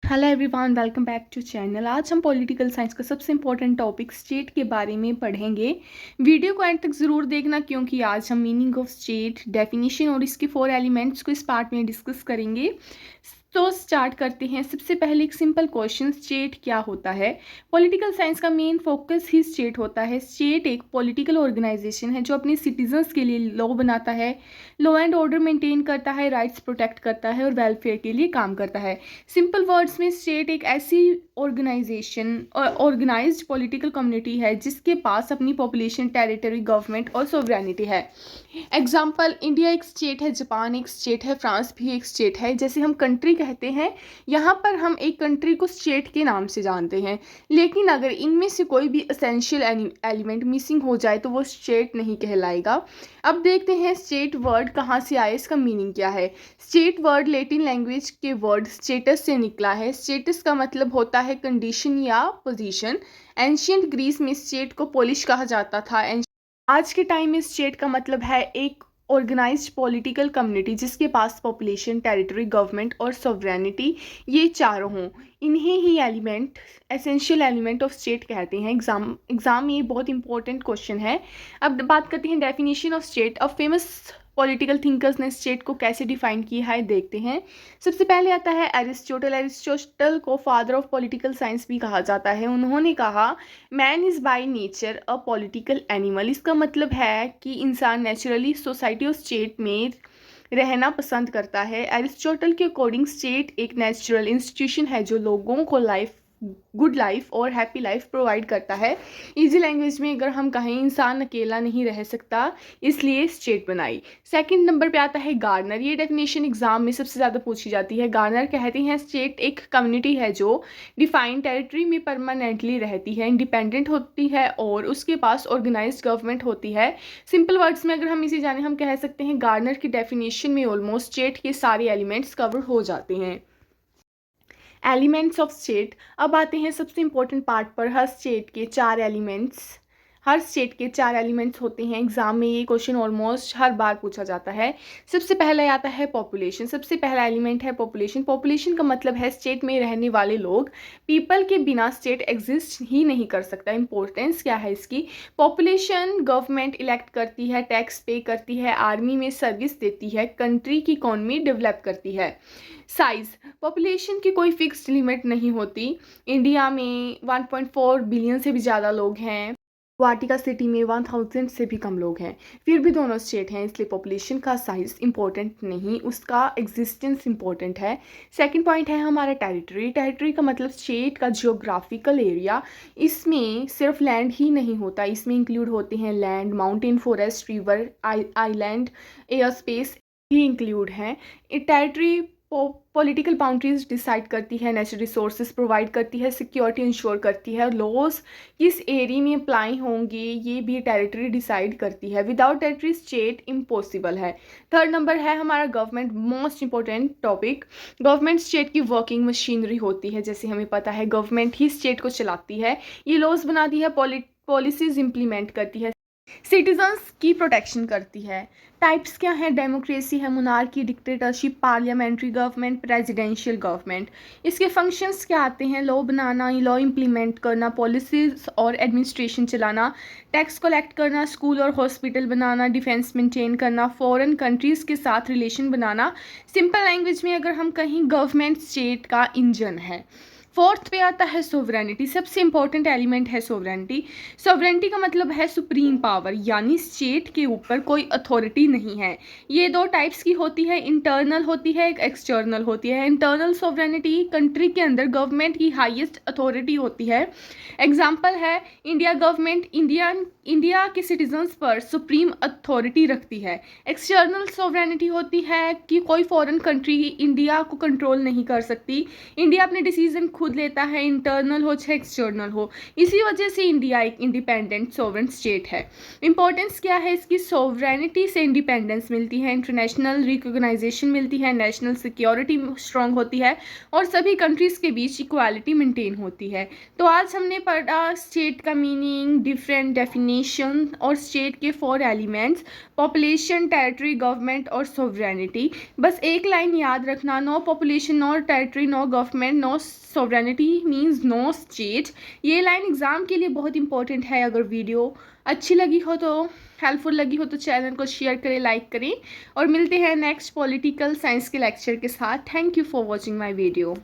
Hello everyone, welcome back to channel. आज हम political science का सबसे इंपॉर्टेंट टॉपिक स्टेट के बारे में पढ़ेंगे। वीडियो को एंड तक ज़रूर देखना क्योंकि आज हम मीनिंग ऑफ स्टेट, डेफिनेशन और इसके 4 एलिमेंट्स को इस पार्ट में डिस्कस करेंगे। तो स्टार्ट करते हैं। सबसे पहले एक सिंपल क्वेश्चन, स्टेट क्या होता है। पॉलिटिकल साइंस का मेन फोकस ही स्टेट होता है। स्टेट एक पॉलिटिकल ऑर्गेनाइजेशन है जो अपने सिटीजन्स के लिए लॉ बनाता है, लॉ एंड ऑर्डर मेंटेन करता है, राइट्स प्रोटेक्ट करता है और वेलफेयर के लिए काम करता है। सिंपल वर्ड्स में स्टेट एक ऐसी ऑर्गेनाइजेशन ऑर्गेनाइज्ड पॉलिटिकल कम्युनिटी है जिसके पास अपनी पॉपुलेशन, टेरिटरी, गवर्नमेंट और सोवरेनिटी है। एग्जाम्पल, इंडिया एक स्टेट है, जापान एक स्टेट है, फ्रांस भी एक स्टेट है। जैसे हम कंट्री कहते हैं, यहाँ पर हम एक कंट्री को स्टेट के नाम से जानते हैं, लेकिन अगर इनमें से कोई भी एसेंशियल एलिमेंट मिसिंग हो जाए तो वो स्टेट नहीं कहलाएगा। अब देखते हैं स्टेट वर्ड कहाँ से आया, इसका मीनिंग क्या है। स्टेट वर्ड लैटिन लैंग्वेज के वर्ड स्टेटस से निकला है। स्टेटस का मतलब होता है कंडीशन या पोजीशन। एंशियंट ग्रीस में स्टेट को पोलिश कहा जाता था। आज के टाइम में स्टेट का मतलब है एक ऑर्गेनाइज्ड पॉलिटिकल कम्युनिटी जिसके पास पॉपुलेशन, टेरिटरी, गवर्नमेंट और सॉवरेनिटी ये चारों हों। इन्हें ही element, essential element of state कहते हैं। एग्जाम में ये बहुत इंपॉर्टेंट क्वेश्चन है। अब बात करते हैं डेफिनेशन ऑफ स्टेट। अब फेमस पॉलिटिकल थिंकर्स ने स्टेट को कैसे डिफाइन किया है देखते हैं। सबसे पहले आता है एरिस्टोटल। एरिस्टोटल को फादर ऑफ पॉलिटिकल साइंस भी कहा जाता है। उन्होंने कहा, man is by nature a political animal. इसका मतलब है कि इंसान नेचुरली सोसाइटी और स्टेट में रहना पसंद करता है। एरिस्टोटल के अकॉर्डिंग स्टेट एक नेचुरल इंस्टीट्यूशन है जो लोगों को गुड लाइफ और हैप्पी लाइफ प्रोवाइड करता है। इजी लैंग्वेज में अगर हम कहें, इंसान अकेला नहीं रह सकता, इसलिए स्टेट बनाई। सेकंड नंबर पे आता है गार्नर। ये डेफिनेशन एग्जाम में सबसे ज़्यादा पूछी जाती है। गार्नर कहते हैं स्टेट एक कम्युनिटी है जो डिफाइंड टेरिटरी में परमानेंटली रहती है, इंडिपेंडेंट होती है और उसके पास ऑर्गेनाइज्ड गवर्नमेंट होती है। सिंपल वर्ड्स में अगर हम इसे जाने, हम कह सकते हैं गार्नर की डेफिनेशन में ऑलमोस्ट स्टेट के सारे एलिमेंट्स कवर हो जाते हैं। Elements of state. अब आते हैं सबसे इंपॉर्टेंट पार्ट पर। हर स्टेट के 4 एलिमेंट्स होते हैं। एग्जाम में ये क्वेश्चन ऑलमोस्ट हर बार पूछा जाता है। सबसे पहले आता है पॉपुलेशन। सबसे पहला एलिमेंट है पॉपुलेशन। पॉपुलेशन का मतलब है स्टेट में रहने वाले लोग। पीपल के बिना स्टेट एग्जिस्ट ही नहीं कर सकता। इंपॉर्टेंस क्या है इसकी। पॉपुलेशन गवर्नमेंट इलेक्ट करती है, टैक्स पे करती है, आर्मी में सर्विस देती है, कंट्री की इकोनॉमी डेवलप करती है। साइज, पॉपुलेशन की कोई फिक्स्ड लिमिट नहीं होती। इंडिया में 1.4 बिलियन से भी ज़्यादा लोग हैं। वाटिका सिटी में 1000 से भी कम लोग हैं। फिर भी दोनों स्टेट हैं, इसलिए पॉपुलेशन का साइज इंपॉर्टेंट नहीं, उसका एग्जिस्टेंस इंपॉर्टेंट है। सेकंड पॉइंट है हमारा टेरिटरी। टेरिटरी का मतलब स्टेट का जियोग्राफिकल एरिया। इसमें सिर्फ लैंड ही नहीं होता, इसमें इंक्लूड होते हैं land, mountain, forest, river, island, air space भी इंक्लूड हैं। टेरिटरी पॉलिटिकल बाउंड्रीज डिसाइड करती है, नेचुरल रिसोर्सेज प्रोवाइड करती है, सिक्योरिटी इंश्योर करती है, लॉज किस एरिया में अप्लाई होंगे ये भी टेरिटरी डिसाइड करती है। विदाउट टेरिटरी स्टेट इम्पॉसिबल है। थर्ड नंबर है हमारा government, most important topic. Government state की वर्किंग मशीनरी होती है। जैसे हमें पता है गवर्नमेंट ही स्टेट को चलाती है, ये लॉज बनाती है, पॉलिसीज इंप्लीमेंट करती है, सिटीजन्स की प्रोटेक्शन करती है। टाइप्स क्या है, डेमोक्रेसी है, monarchy, dictatorship, parliamentary government, presidential government. इसके फंक्शंस क्या आते हैं, लॉ बनाना, लॉ इम्प्लीमेंट करना, पॉलिसीज और एडमिनिस्ट्रेशन चलाना, टैक्स कलेक्ट करना, स्कूल और हॉस्पिटल बनाना, डिफेंस मेंटेन करना, फॉरेन कंट्रीज़ के साथ रिलेशन बनाना। सिंपल लैंग्वेज में अगर हम कहें, गवर्नमेंट स्टेट का इंजन है। फोर्थ पे आता है सोवरेनिटी। सबसे इंपॉर्टेंट एलिमेंट है सोवरेनिटी। सोवरेनिटी का मतलब है सुप्रीम पावर, यानी स्टेट के ऊपर कोई अथॉरिटी नहीं है। ये 2 टाइप्स की होती है, इंटरनल होती है, एक एक्सटर्नल होती है। इंटरनल सोवरेनिटी कंट्री के अंदर गवर्नमेंट की हाईएस्ट अथॉरिटी होती है। एग्जाम्पल है इंडिया गवर्नमेंट इंडिया के सिटीजन्स पर सुप्रीम अथॉरिटी रखती है। एक्सटर्नल सोवरेनिटी होती है कि कोई फॉरेन कंट्री इंडिया को कंट्रोल नहीं कर सकती, इंडिया अपने डिसीजन खुद लेता है, इंटरनल हो चाहे एक्सटर्नल हो। इसी वजह से इंडिया एक इंडिपेंडेंट सोवरेन स्टेट है। इंपॉर्टेंस क्या है इसकी? सोवरेनिटी से इंडिपेंडेंस मिलती है, इंटरनेशनल रिकॉग्नाइजेशन मिलती है, नेशनल सिक्योरिटी स्ट्रांग होती है और सभी कंट्रीज़ के बीच इक्वालिटी मेंटेन होती है। तो आज हमने पढ़ा स्टेट का मीनिंग, डिफरेंट डेफिनेशन और स्टेट के 4 एलिमेंट्स, पॉपुलेशन, टेरिटरी, गवर्नमेंट और सोवरेनिटी। बस एक लाइन याद रखना, no population, no territory, no government, no sovereignty means no state. ये लाइन एग्जाम के लिए बहुत इंपॉर्टेंट है। अगर वीडियो अच्छी लगी हो तो, हेल्पफुल लगी हो तो चैनल को शेयर करें, लाइक करें और मिलते हैं नेक्स्ट पॉलिटिकल साइंस के लेक्चर के साथ। Thank you for watching my video.